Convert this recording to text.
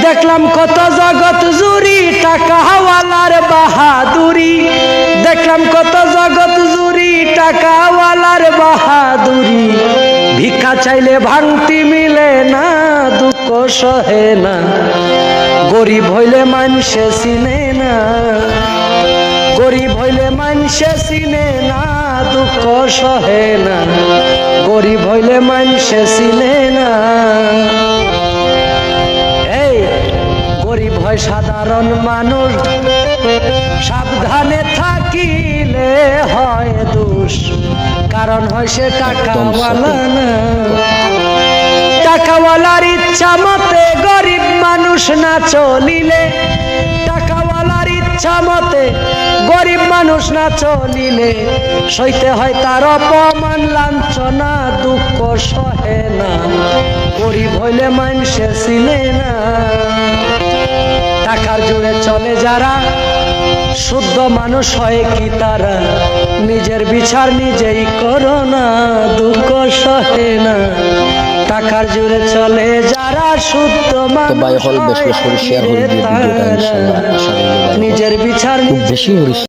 দেখলাম কত জগৎ জুড়ি টাকাওয়ালার বাহাদুরি, দেখলাম কত জগৎ জুড়ি টাকাওয়ালার বাহাদুরি। ভিক্ষা চাইলে ভাঙতি মিলে না, দুঃখ সহে না, গরিব হইলে মানুষে চিনে না, গরিব হইলে মানুষে চিনে না, দুঃখ সহে না, গরিব হইলে মানুষে চিনে না। এই গরিব হয় সাধারণ মানুষ, সাবধানে থাকিলে হয় দোষ, কারণ হয় সে টাকাওয়ালা না। টাকাওয়ালার ইচ্ছা মতে গরিব মানুষ না চলিলে, টাকাওয়ালার ইচ্ছা মতে গরিব মানুষ না চলিলে, সইতে হয় তার অপমান লাঞ্ছনা, দুঃখ সহে না, গরিব হইলে মানুষে চিনে না। টাকার জোরে চলে যারা শুদ্ধ মানুষ হয় কি তারা, নিজের বিচার নিজেই করো না, দুঃখ সহে না। টাকার জোরে চলে যারা শুদ্ধ মানুষ হয় কি তারা, নিজের বিচার নিজেই